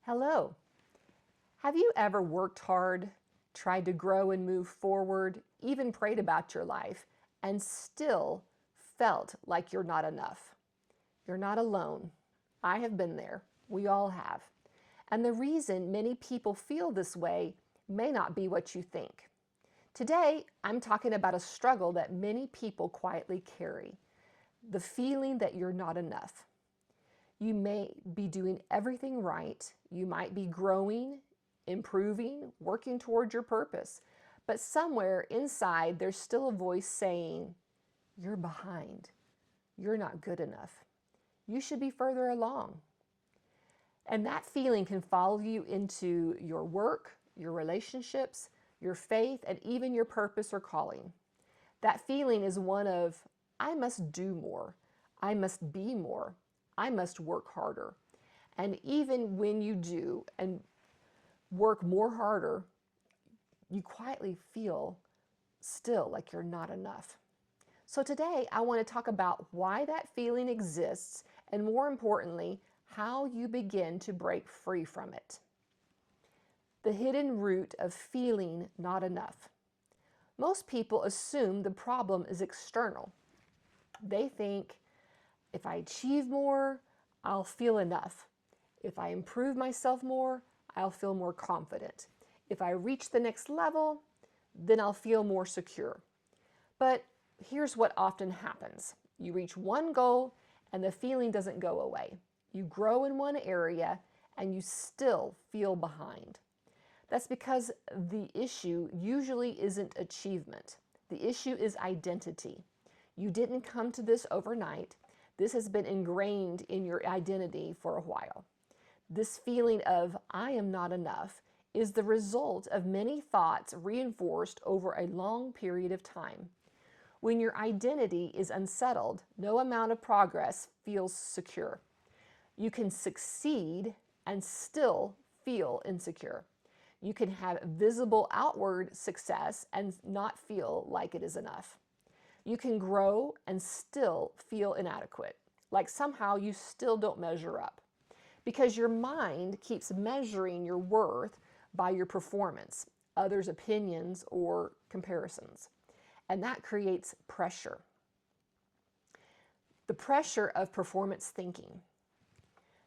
Hello. Have you ever worked hard, tried to grow and move forward, even prayed about your life, and still felt like you're not enough? You're not alone. I have been there. We all have. And the reason many people feel this way may not be what you think. Today, I'm talking about a struggle that many people quietly carry, the feeling that you're not enough. You may be doing everything right. You might be growing, improving, working towards your purpose. But somewhere inside, there's still a voice saying, you're behind. You're not good enough. You should be further along. And that feeling can follow you into your work, your relationships, your faith, and even your purpose or calling. That feeling is one of, I must do more. I must be more. I must work harder. And even when you do and work more harder, you quietly feel still like you're not enough. So today I want to talk about why that feeling exists and, more importantly, how you begin to break free from it. The hidden root of feeling not enough. Most people assume the problem is external. They think, if I achieve more, I'll feel enough. If I improve myself more, I'll feel more confident. If I reach the next level, then I'll feel more secure. But here's what often happens. You reach one goal and the feeling doesn't go away. You grow in one area and you still feel behind. That's because the issue usually isn't achievement. The issue is identity. You didn't come to this overnight. This has been ingrained in your identity for a while. This feeling of I am not enough is the result of many thoughts reinforced over a long period of time. When your identity is unsettled, no amount of progress feels secure. You can succeed and still feel insecure. You can have visible outward success and not feel like it is enough. You can grow and still feel inadequate, like somehow you still don't measure up, because your mind keeps measuring your worth by your performance, others' opinions, or comparisons. And that creates pressure. The pressure of performance thinking.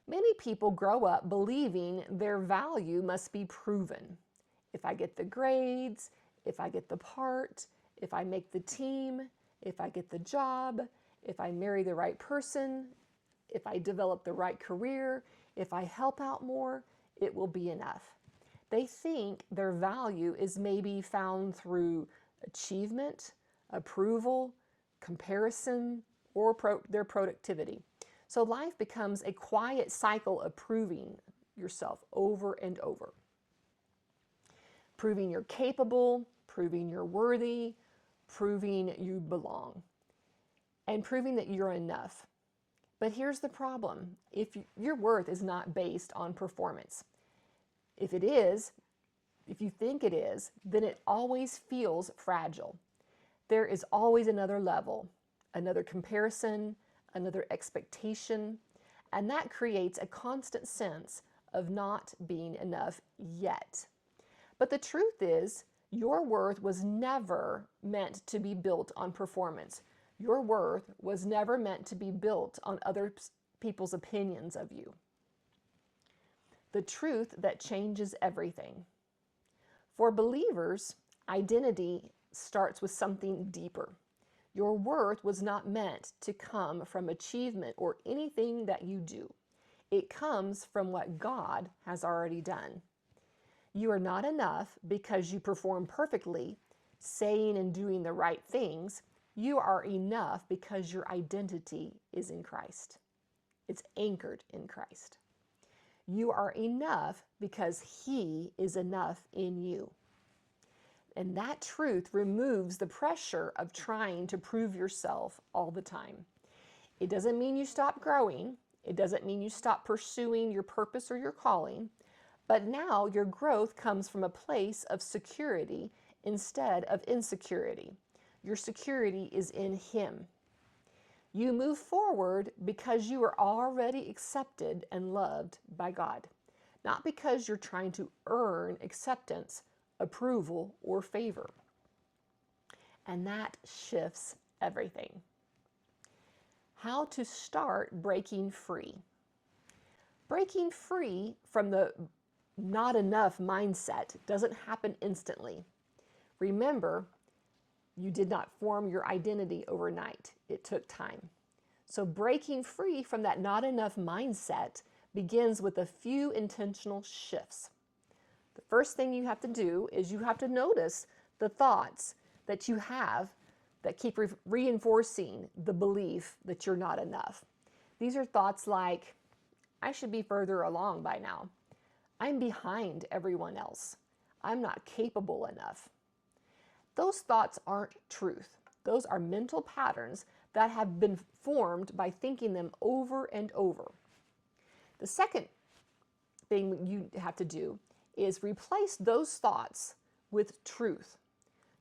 Many people grow up believing their value must be proven. If I get the grades, if I get the part, if I make the team, if I get the job, if I marry the right person, if I develop the right career, if I help out more, it will be enough. They think their value is maybe found through achievement, approval, comparison, or their productivity. So life becomes a quiet cycle of proving yourself over and over. Proving you're capable, proving you're worthy, proving you belong, and proving that you're enough. But here's the problem. If your worth is not based on performance, if it is, if you think it is, then it always feels fragile. There is always another level, another comparison, another expectation, and that creates a constant sense of not being enough yet. But the truth is, your worth was never meant to be built on performance. Your worth was never meant to be built on other people's opinions of you. The truth that changes everything. For believers, identity starts with something deeper. Your worth was not meant to come from achievement or anything that you do. It comes from what God has already done. You are not enough because you perform perfectly, saying and doing the right things. You are enough because your identity is in Christ. It's anchored in Christ. You are enough because He is enough in you. And that truth removes the pressure of trying to prove yourself all the time. It doesn't mean you stop growing. It doesn't mean you stop pursuing your purpose or your calling. But now your growth comes from a place of security instead of insecurity. Your security is in Him. You move forward because you are already accepted and loved by God. not because you're trying to earn acceptance, approval, or favor. And that shifts everything. How to start breaking free. Breaking free from the not enough mindset doesn't happen instantly. Remember, you did not form your identity overnight. It took time. So breaking free from that not enough mindset begins with a few intentional shifts. The first thing you have to do is you have to notice the thoughts that you have that keep reinforcing the belief that you're not enough. These are thoughts like, I should be further along by now. I'm behind everyone else. I'm not capable enough. Those thoughts aren't truth. Those are mental patterns that have been formed by thinking them over and over. The second thing you have to do is replace those thoughts with truth.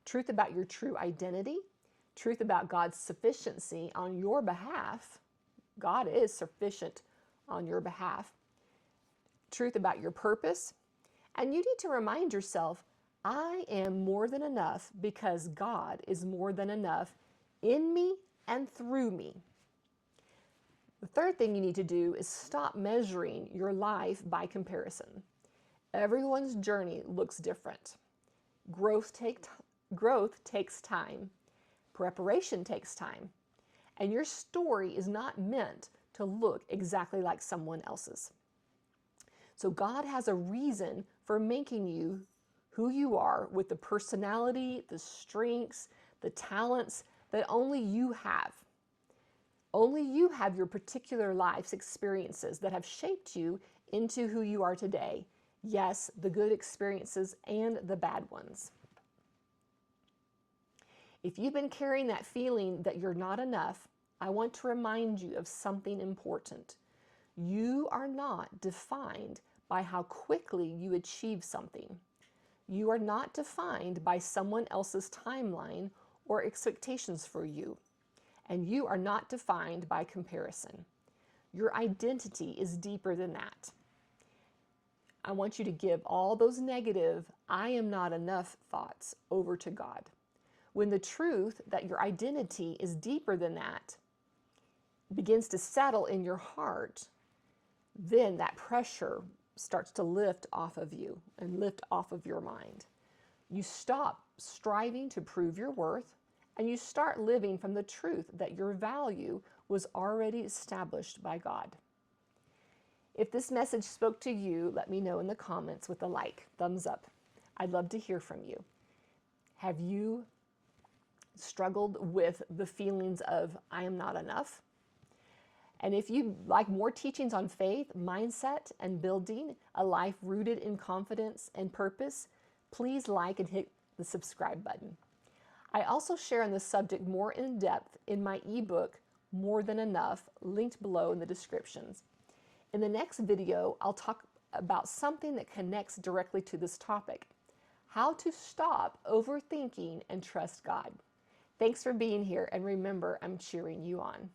Truth about your true identity, truth about God's sufficiency on your behalf. God is sufficient on your behalf. Truth about your purpose. And you need to remind yourself, I am more than enough because God is more than enough in me and through me. The third thing you need to do is stop measuring your life by comparison. Everyone's journey looks different. Growth takes time. Preparation takes time. And your story is not meant to look exactly like someone else's. So God has a reason for making you who you are with the personality, the strengths, the talents that only you have. Only you have your particular life's experiences that have shaped you into who you are today. Yes, the good experiences and the bad ones. If you've been carrying that feeling that you're not enough, I want to remind you of something important. You are not defined by how quickly you achieve something. You are not defined by someone else's timeline or expectations for you. And you are not defined by comparison. Your identity is deeper than that. I want you to give all those negative, I am not enough thoughts over to God. When the truth that your identity is deeper than that begins to settle in your heart, then that pressure starts to lift off of you and lift off of your mind. You stop striving to prove your worth, and you start living from the truth that your value was already established by God. If this message spoke to you, let me know in the comments with a like, thumbs up. I'd love to hear from you. Have you struggled with the feelings of, I am not enough? And if you'd like more teachings on faith, mindset, and building a life rooted in confidence and purpose, please like and hit the subscribe button. I also share on this subject more in depth in my ebook, More Than Enough, linked below in the descriptions. In the next video, I'll talk about something that connects directly to this topic, how to stop overthinking and trust God. Thanks for being here, and remember, I'm cheering you on.